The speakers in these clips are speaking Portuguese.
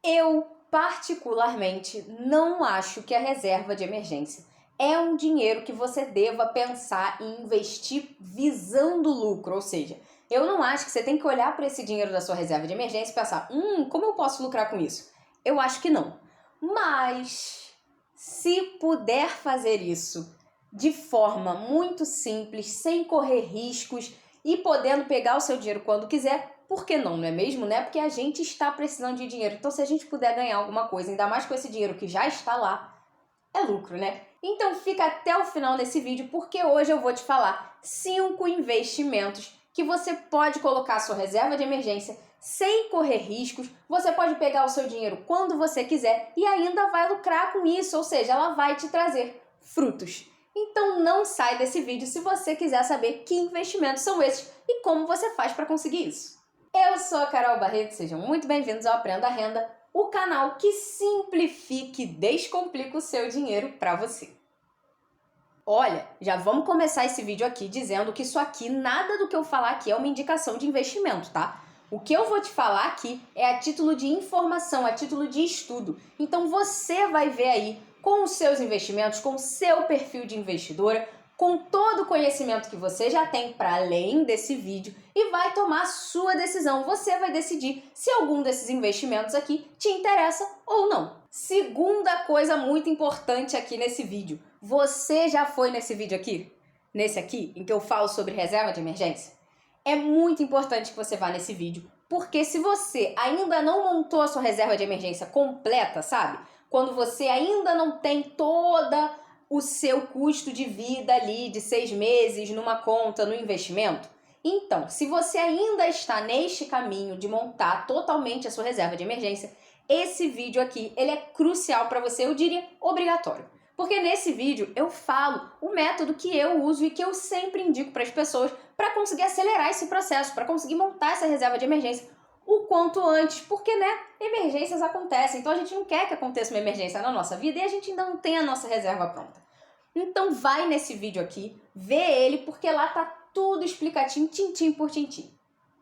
Eu, particularmente, não acho que a reserva de emergência é um dinheiro que você deva pensar em investir visando lucro, ou seja, eu não acho que você tem que olhar para esse dinheiro da sua reserva de emergência e pensar, como eu posso lucrar com isso? Eu acho que não. Mas, se puder fazer isso de forma muito simples, sem correr riscos e podendo pegar o seu dinheiro quando quiser, por que não, não é mesmo, né? Porque a gente está precisando de dinheiro. Então, se a gente puder ganhar alguma coisa, ainda mais com esse dinheiro que já está lá, é lucro, né? Então, fica até o final desse vídeo, porque hoje eu vou te falar 5 investimentos que você pode colocar a sua reserva de emergência sem correr riscos. Você pode pegar o seu dinheiro quando você quiser e ainda vai lucrar com isso, ou seja, ela vai te trazer frutos. Então não sai desse vídeo se você quiser saber que investimentos são esses e como você faz para conseguir isso. Eu sou a Carol Barreto, sejam muito bem-vindos ao Aprenda a Renda, o canal que simplifica e descomplica o seu dinheiro para você. Olha, já vamos começar esse vídeo aqui dizendo que isso aqui, nada do que eu falar aqui é uma indicação de investimento, tá? O que eu vou te falar aqui é a título de informação, a título de estudo. Então você vai ver aí com os seus investimentos, com o seu perfil de investidora, com todo o conhecimento que você já tem para além desse vídeo e vai tomar a sua decisão. Você vai decidir se algum desses investimentos aqui te interessa ou não. Segunda coisa muito importante aqui nesse vídeo. Você já foi nesse vídeo aqui? Nesse aqui, em que eu falo sobre reserva de emergência? É muito importante que você vá nesse vídeo, porque se você ainda não montou a sua reserva de emergência completa, sabe? Quando você ainda não tem toda o seu custo de vida ali de 6 meses numa conta, no investimento. Então, se você ainda está neste caminho de montar totalmente a sua reserva de emergência, esse vídeo aqui, ele é crucial para você, eu diria obrigatório. Porque nesse vídeo eu falo o método que eu uso e que eu sempre indico para as pessoas para conseguir acelerar esse processo, para conseguir montar essa reserva de emergência o quanto antes, porque, né, emergências acontecem, então a gente não quer que aconteça uma emergência na nossa vida e a gente ainda não tem a nossa reserva pronta. Então vai nesse vídeo aqui, vê ele, porque lá tá tudo explicadinho, tintim por tintim.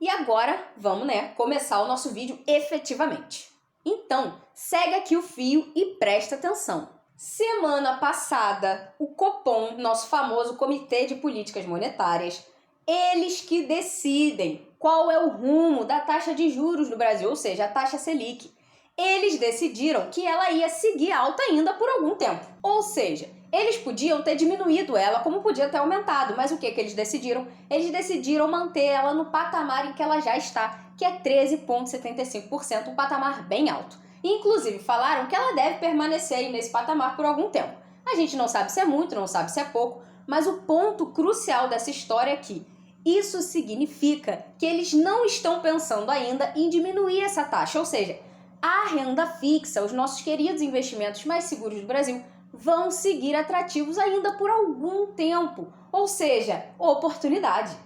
E agora, vamos, né, começar o nosso vídeo efetivamente. Então, segue aqui o fio e presta atenção. Semana passada, o Copom, nosso famoso Comitê de Políticas Monetárias, eles que decidem qual é o rumo da taxa de juros no Brasil, ou seja, a taxa Selic. Eles decidiram que ela ia seguir alta ainda por algum tempo. Ou seja, eles podiam ter diminuído ela, como podia ter aumentado, mas o que eles decidiram? Eles decidiram manter ela no patamar em que ela já está, que é 13,75%, um patamar bem alto. Inclusive, falaram que ela deve permanecer aí nesse patamar por algum tempo. A gente não sabe se é muito, não sabe se é pouco, mas o ponto crucial dessa história é que isso significa que eles não estão pensando ainda em diminuir essa taxa, ou seja, a renda fixa, os nossos queridos investimentos mais seguros do Brasil, vão seguir atrativos ainda por algum tempo, ou seja, oportunidade.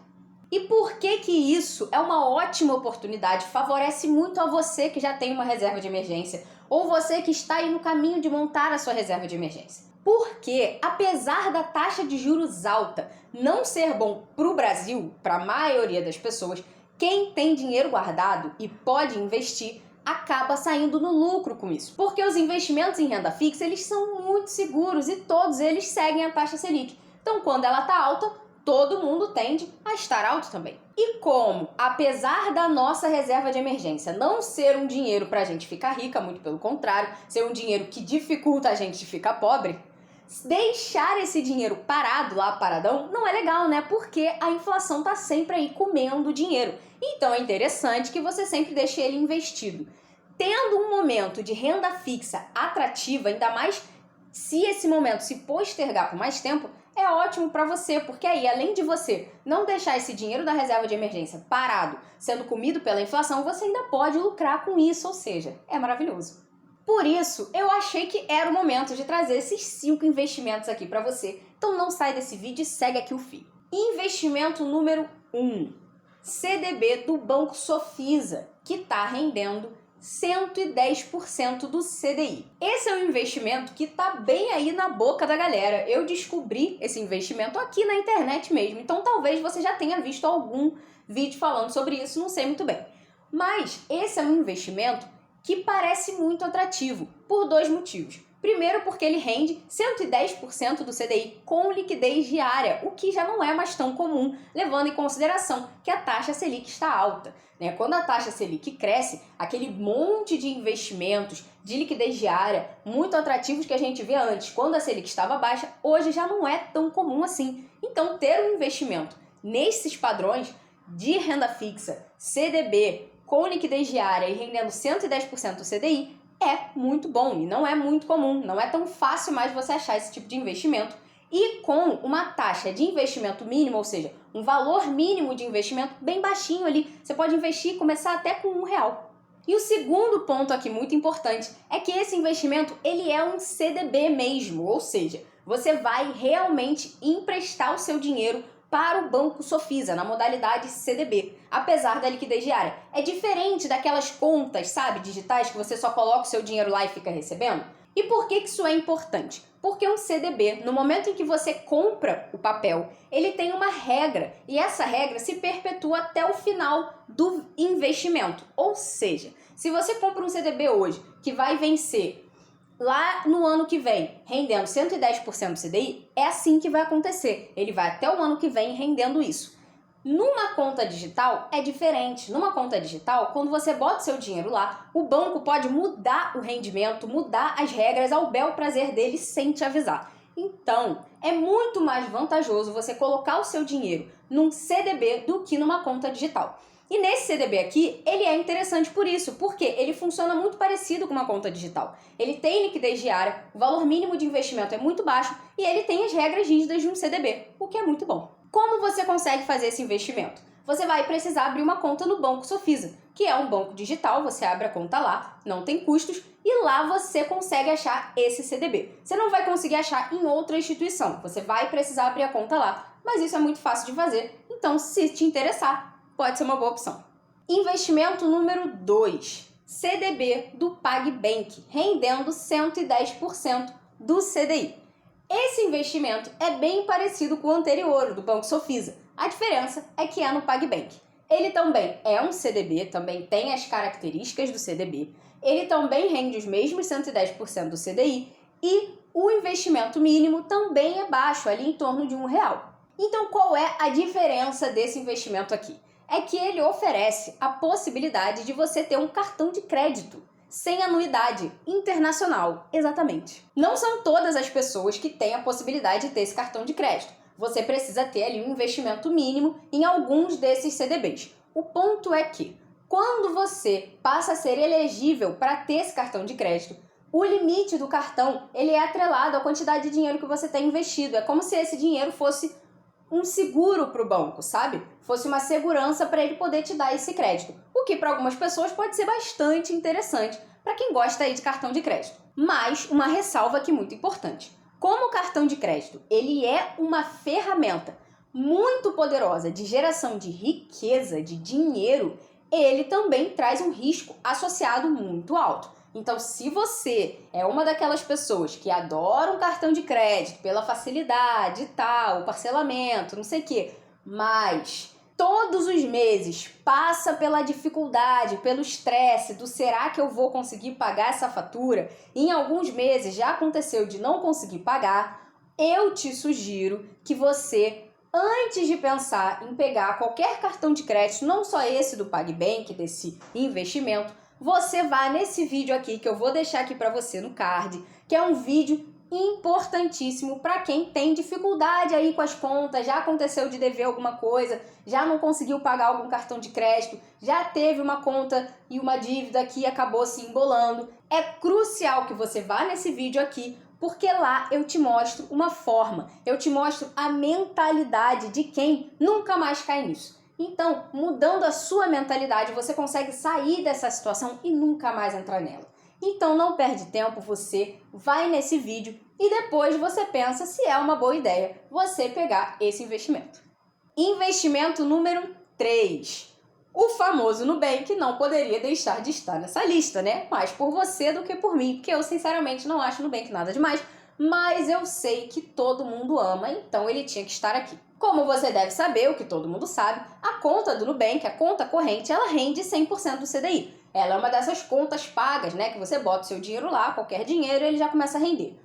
E por que isso é uma ótima oportunidade, favorece muito a você que já tem uma reserva de emergência, ou você que está aí no caminho de montar a sua reserva de emergência? Porque, apesar da taxa de juros alta não ser bom para o Brasil, para a maioria das pessoas, quem tem dinheiro guardado e pode investir, acaba saindo no lucro com isso. Porque os investimentos em renda fixa, eles são muito seguros e todos eles seguem a taxa Selic. Então, quando ela está alta, todo mundo tende a estar alto também. E como, apesar da nossa reserva de emergência não ser um dinheiro para a gente ficar rica, muito pelo contrário, ser um dinheiro que dificulta a gente de ficar pobre, deixar esse dinheiro parado lá, paradão, não é legal, né? Porque a inflação tá sempre aí comendo dinheiro. Então é interessante que você sempre deixe ele investido. Tendo um momento de renda fixa atrativa, ainda mais se esse momento se postergar por mais tempo, é ótimo para você, porque aí, além de você não deixar esse dinheiro da reserva de emergência parado, sendo comido pela inflação, você ainda pode lucrar com isso, ou seja, é maravilhoso. Por isso, eu achei que era o momento de trazer esses 5 investimentos aqui para você. Então não sai desse vídeo e segue aqui o fio. Investimento número 1. CDB do Banco Sofisa, que está rendendo 110% do CDI. Esse é um investimento que está bem aí na boca da galera. Eu descobri esse investimento aqui na internet mesmo, então talvez você já tenha visto algum vídeo falando sobre isso, não sei muito bem. Mas esse é um investimento que parece muito atrativo, por dois motivos. Primeiro, porque ele rende 110% do CDI com liquidez diária, o que já não é mais tão comum, levando em consideração que a taxa Selic está alta, né? Quando a taxa Selic cresce, aquele monte de investimentos de liquidez diária muito atrativos que a gente vê antes, quando a Selic estava baixa, hoje já não é tão comum assim. Então, ter um investimento nesses padrões de renda fixa, CDB, com liquidez diária e rendendo 110% do CDI, é muito bom e não é muito comum, não é tão fácil mais você achar esse tipo de investimento. E com uma taxa de investimento mínimo, ou seja, um valor mínimo de investimento bem baixinho ali, você pode investir e começar até com R$1. E o segundo ponto aqui muito importante é que esse investimento ele é um CDB mesmo, ou seja, você vai realmente emprestar o seu dinheiro para o Banco Sofisa, na modalidade CDB, apesar da liquidez diária. É diferente daquelas contas, sabe, digitais, que você só coloca o seu dinheiro lá e fica recebendo. E por que isso é importante? Porque um CDB, no momento em que você compra o papel, ele tem uma regra, e essa regra se perpetua até o final do investimento. Ou seja, se você compra um CDB hoje, que vai vencer lá no ano que vem, rendendo 110% do CDI, é assim que vai acontecer. Ele vai até o ano que vem rendendo isso. Numa conta digital é diferente. Numa conta digital, quando você bota seu dinheiro lá, o banco pode mudar o rendimento, mudar as regras ao bel prazer dele sem te avisar. Então, é muito mais vantajoso você colocar o seu dinheiro num CDB do que numa conta digital. E nesse CDB aqui, ele é interessante por isso, porque ele funciona muito parecido com uma conta digital. Ele tem liquidez diária, o valor mínimo de investimento é muito baixo e ele tem as regras rígidas de um CDB, o que é muito bom. Como você consegue fazer esse investimento? Você vai precisar abrir uma conta no Banco Sofisa, que é um banco digital, você abre a conta lá, não tem custos, e lá você consegue achar esse CDB. Você não vai conseguir achar em outra instituição, você vai precisar abrir a conta lá, mas isso é muito fácil de fazer, então se te interessar, pode ser uma boa opção. Investimento número 2, CDB do PagBank, rendendo 110% do CDI. Esse investimento é bem parecido com o anterior, do Banco Sofisa. A diferença é que é no PagBank. Ele também é um CDB, também tem as características do CDB. Ele também rende os mesmos 110% do CDI e o investimento mínimo também é baixo, ali em torno de R$1. Então, qual é a diferença desse investimento aqui? É que ele oferece a possibilidade de você ter um cartão de crédito sem anuidade internacional, exatamente. Não são todas as pessoas que têm a possibilidade de ter esse cartão de crédito. Você precisa ter ali um investimento mínimo em alguns desses CDBs. O ponto é que, quando você passa a ser elegível para ter esse cartão de crédito, o limite do cartão ele é atrelado à quantidade de dinheiro que você tem investido. É como se esse dinheiro fosse um seguro para o banco, sabe? Fosse uma segurança para ele poder te dar esse crédito. O que para algumas pessoas pode ser bastante interessante para quem gosta aí de cartão de crédito. Mas uma ressalva aqui muito importante. Como o cartão de crédito ele é uma ferramenta muito poderosa de geração de riqueza, de dinheiro, ele também traz um risco associado muito alto. Então, se você é uma daquelas pessoas que adoram cartão de crédito pela facilidade e tal, o parcelamento, não sei o quê, mas todos os meses passa pela dificuldade, pelo estresse do será que eu vou conseguir pagar essa fatura? E em alguns meses já aconteceu de não conseguir pagar, eu te sugiro que você, antes de pensar em pegar qualquer cartão de crédito, não só esse do PagBank, desse investimento, você vá nesse vídeo aqui que eu vou deixar aqui para você no card, que é um vídeo importantíssimo para quem tem dificuldade aí com as contas, já aconteceu de dever alguma coisa, já não conseguiu pagar algum cartão de crédito, já teve uma conta e uma dívida que acabou se embolando. É crucial que você vá nesse vídeo aqui, porque lá eu te mostro uma forma, eu te mostro a mentalidade de quem nunca mais cai nisso. Então, mudando a sua mentalidade, você consegue sair dessa situação e nunca mais entrar nela. Então, não perde tempo, você vai nesse vídeo e depois você pensa se é uma boa ideia você pegar esse investimento. Investimento número 3. O famoso Nubank não poderia deixar de estar nessa lista, né? Mais por você do que por mim, porque eu sinceramente não acho o Nubank nada demais, mas eu sei que todo mundo ama, então ele tinha que estar aqui. Como você deve saber, o que todo mundo sabe, a conta do Nubank, a conta corrente, ela rende 100% do CDI. Ela é uma dessas contas pagas, né? Que você bota o seu dinheiro lá, qualquer dinheiro, e ele já começa a render.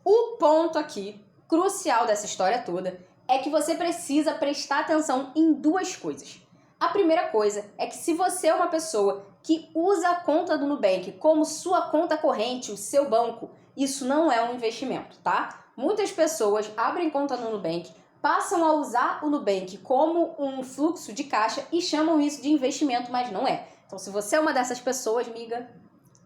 O ponto aqui, crucial dessa história toda, é que você precisa prestar atenção em duas coisas. A primeira coisa é que se você é uma pessoa que usa a conta do Nubank como sua conta corrente, o seu banco, isso não é um investimento, tá? Muitas pessoas abrem conta no Nubank, passam a usar o Nubank como um fluxo de caixa e chamam isso de investimento, mas não é. Então, se você é uma dessas pessoas, miga,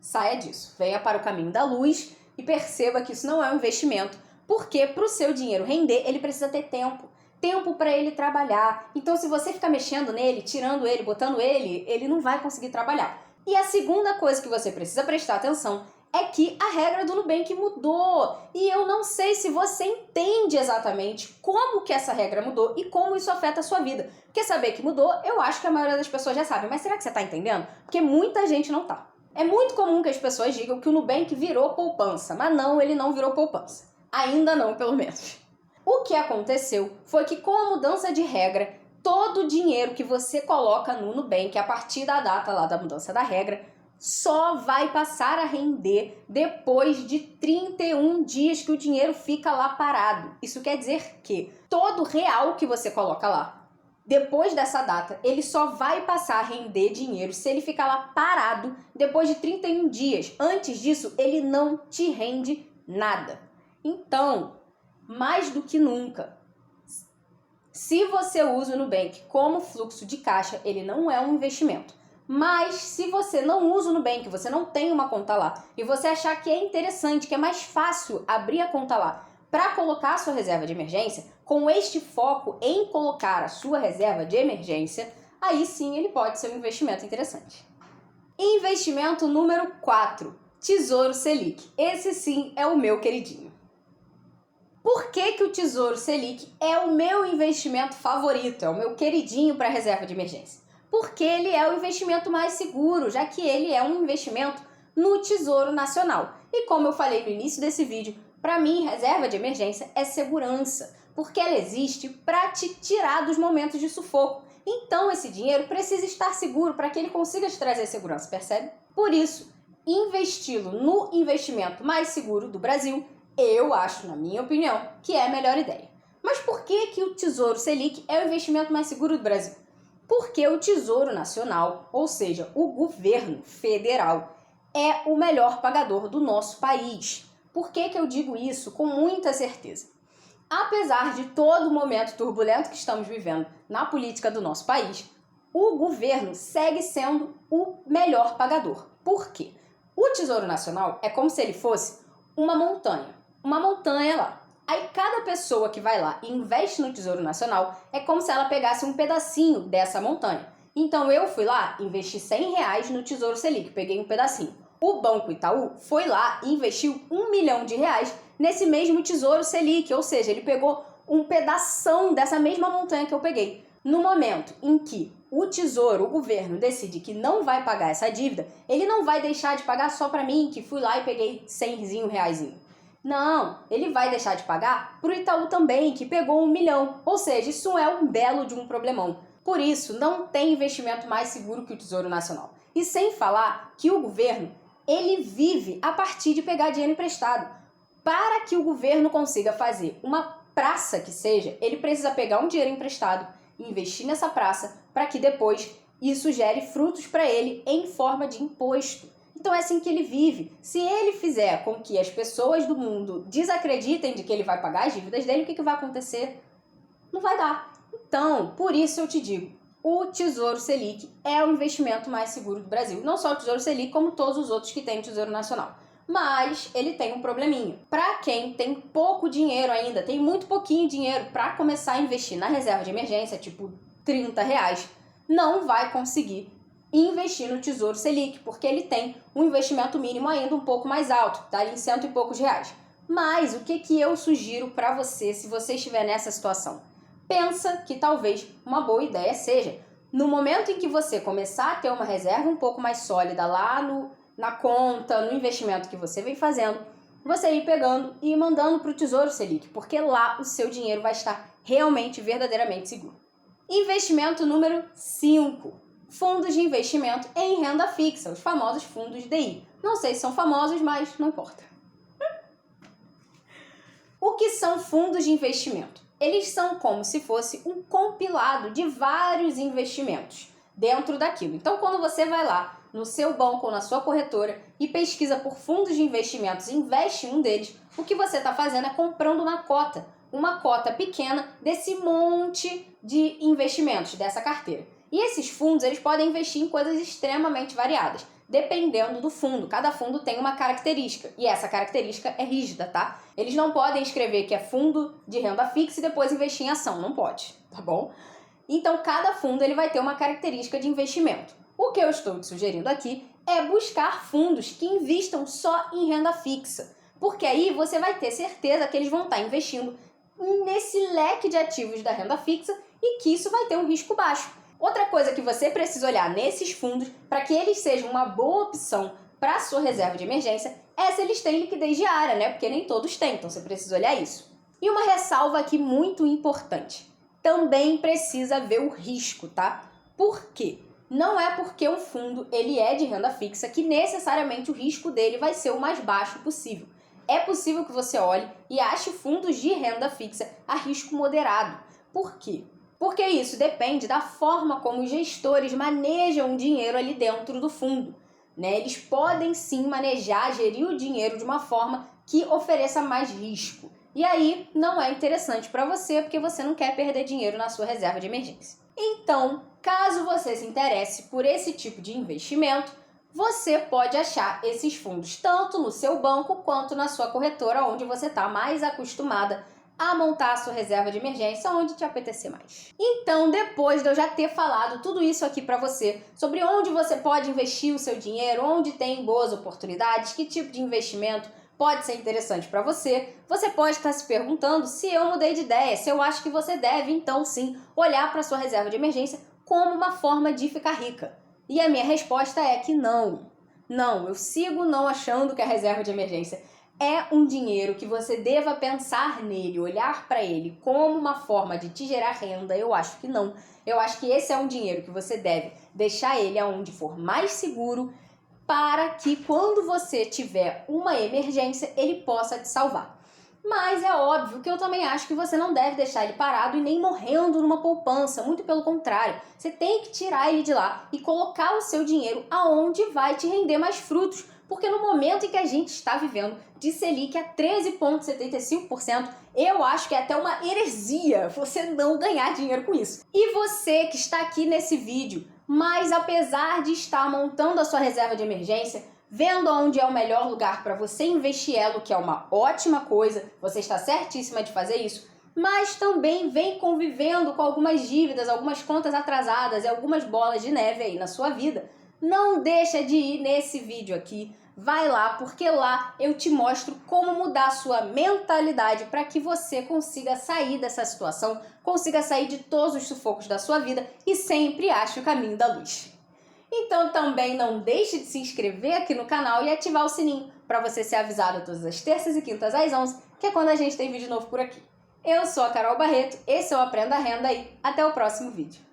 saia disso. Venha para o caminho da luz e perceba que isso não é um investimento, porque para o seu dinheiro render, ele precisa ter tempo. Tempo para ele trabalhar. Então, se você ficar mexendo nele, tirando ele, botando ele não vai conseguir trabalhar. E a segunda coisa que você precisa prestar atenção é que a regra do Nubank mudou. E eu não sei se você entende exatamente como que essa regra mudou e como isso afeta a sua vida. Porque saber que mudou, eu acho que a maioria das pessoas já sabe. Mas será que você está entendendo? Porque muita gente não tá. É muito comum que as pessoas digam que o Nubank virou poupança. Mas não, ele não virou poupança. Ainda não, pelo menos. O que aconteceu foi que com a mudança de regra, todo o dinheiro que você coloca no Nubank a partir da data lá da mudança da regra só vai passar a render depois de 31 dias que o dinheiro fica lá parado. Isso quer dizer que todo real que você coloca lá, depois dessa data, ele só vai passar a render dinheiro se ele ficar lá parado depois de 31 dias. Antes disso, ele não te rende nada. Então, mais do que nunca, se você usa o Nubank como fluxo de caixa, ele não é um investimento. Mas se você não usa o Nubank, você não tem uma conta lá, e você achar que é interessante, que é mais fácil abrir a conta lá para colocar a sua reserva de emergência, com este foco em colocar a sua reserva de emergência, aí sim ele pode ser um investimento interessante. Investimento número 4, Tesouro Selic. Esse sim é o meu queridinho. Por que o Tesouro Selic é o meu investimento favorito, é o meu queridinho para reserva de emergência? Porque ele é o investimento mais seguro, já que ele é um investimento no Tesouro Nacional. E como eu falei no início desse vídeo, para mim, reserva de emergência é segurança, porque ela existe para te tirar dos momentos de sufoco. Então, esse dinheiro precisa estar seguro para que ele consiga te trazer segurança, percebe? Por isso, investi-lo no investimento mais seguro do Brasil, eu acho, na minha opinião, que é a melhor ideia. Mas por que o Tesouro Selic é o investimento mais seguro do Brasil? Porque o Tesouro Nacional, ou seja, o governo federal, é o melhor pagador do nosso país. Por que eu digo isso com muita certeza? Apesar de todo o momento turbulento que estamos vivendo na política do nosso país, o governo segue sendo o melhor pagador. Por quê? O Tesouro Nacional é como se ele fosse uma montanha lá. Aí cada pessoa que vai lá e investe no Tesouro Nacional é como se ela pegasse um pedacinho dessa montanha. Então eu fui lá, investi R$100 no Tesouro Selic, peguei um pedacinho. O Banco Itaú foi lá e investiu R$1 milhão nesse mesmo Tesouro Selic, ou seja, ele pegou um pedação dessa mesma montanha que eu peguei. No momento em que o Tesouro, o governo, decide que não vai pagar essa dívida, ele não vai deixar de pagar só para mim, que fui lá e peguei R$100. Não, ele vai deixar de pagar para o Itaú também, que pegou R$1 milhão. Ou seja, isso é um belo de um problemão. Por isso, não tem investimento mais seguro que o Tesouro Nacional. E sem falar que o governo, ele vive a partir de pegar dinheiro emprestado. Para que o governo consiga fazer uma praça que seja, ele precisa pegar um dinheiro emprestado e investir nessa praça para que depois isso gere frutos para ele em forma de imposto. Então é assim que ele vive. Se ele fizer com que as pessoas do mundo desacreditem de que ele vai pagar as dívidas dele, o que vai acontecer? Não vai dar. Então, por isso eu te digo, o Tesouro Selic é o investimento mais seguro do Brasil. Não só o Tesouro Selic, como todos os outros que tem o Tesouro Nacional. Mas ele tem um probleminha. Para quem tem pouco dinheiro ainda, tem muito pouquinho dinheiro para começar a investir na reserva de emergência, tipo R$30, não vai conseguir investir no Tesouro Selic, porque ele tem um investimento mínimo ainda um pouco mais alto, tá ali em R$100 e poucos. Mas o que eu sugiro para você, se você estiver nessa situação? Pensa que talvez uma boa ideia seja, no momento em que você começar a ter uma reserva um pouco mais sólida lá na conta, no investimento que você vem fazendo, você ir pegando e mandando para o Tesouro Selic, porque lá o seu dinheiro vai estar realmente, verdadeiramente seguro. Investimento número 5. fundos de investimento em renda fixa, os famosos fundos DI. Não sei se são famosos, mas não importa. O que são fundos de investimento? Eles são como se fosse um compilado de vários investimentos dentro daquilo. Então, quando você vai lá no seu banco ou na sua corretora e pesquisa por fundos de investimentos e investe em um deles, o que você está fazendo é comprando uma cota pequena desse monte de investimentos, dessa carteira. E esses fundos, eles podem investir em coisas extremamente variadas, dependendo do fundo. Cada fundo tem uma característica, e essa característica é rígida, tá? Eles não podem escrever que é fundo de renda fixa e depois investir em ação, não pode, tá bom? Então, cada fundo ele vai ter uma característica de investimento. O que eu estou te sugerindo aqui é buscar fundos que investam só em renda fixa, porque aí você vai ter certeza que eles vão estar investindo nesse leque de ativos da renda fixa e que isso vai ter um risco baixo. Outra coisa que você precisa olhar nesses fundos, para que eles sejam uma boa opção para a sua reserva de emergência, é se eles têm liquidez diária, né? Porque nem todos têm, então você precisa olhar isso. E uma ressalva aqui muito importante. Também precisa ver o risco, tá? Por quê? Não é porque um fundo ele é de renda fixa que necessariamente o risco dele vai ser o mais baixo possível. É possível que você olhe e ache fundos de renda fixa a risco moderado. Por quê? Porque isso depende da forma como os gestores manejam o dinheiro ali dentro do fundo, né? Eles podem sim manejar, gerir o dinheiro de uma forma que ofereça mais risco. E aí não é interessante para você porque você não quer perder dinheiro na sua reserva de emergência. Então, caso você se interesse por esse tipo de investimento, você pode achar esses fundos tanto no seu banco quanto na sua corretora, onde você está mais acostumada a montar a sua reserva de emergência, onde te apetecer mais. Então, depois de eu já ter falado tudo isso aqui para você, sobre onde você pode investir o seu dinheiro, onde tem boas oportunidades, que tipo de investimento pode ser interessante para você, você pode estar se perguntando se eu mudei de ideia, se eu acho que você deve, então sim, olhar para a sua reserva de emergência como uma forma de ficar rica. E a minha resposta é que não. Não, eu sigo não achando que a reserva de emergência é um dinheiro que você deva pensar nele, olhar para ele como uma forma de te gerar renda. Eu acho que não. Eu acho que esse é um dinheiro que você deve deixar ele aonde for mais seguro, para que quando você tiver uma emergência, ele possa te salvar. Mas é óbvio que eu também acho que você não deve deixar ele parado e nem morrendo numa poupança, muito pelo contrário. Você tem que tirar ele de lá e colocar o seu dinheiro aonde vai te render mais frutos, porque no momento em que a gente está vivendo de Selic a 13,75%, eu acho que é até uma heresia você não ganhar dinheiro com isso. E você que está aqui nesse vídeo, mas apesar de estar montando a sua reserva de emergência, vendo onde é o melhor lugar para você investir ela, que é uma ótima coisa, você está certíssima de fazer isso, mas também vem convivendo com algumas dívidas, algumas contas atrasadas e algumas bolas de neve aí na sua vida, não deixa de ir nesse vídeo aqui, vai lá, porque lá eu te mostro como mudar a sua mentalidade para que você consiga sair dessa situação, consiga sair de todos os sufocos da sua vida e sempre ache o caminho da luz. Então também não deixe de se inscrever aqui no canal e ativar o sininho para você ser avisado todas as terças e quintas às 11, que é quando a gente tem vídeo novo por aqui. Eu sou a Carol Barreto, esse é o Aprenda Renda e até o próximo vídeo.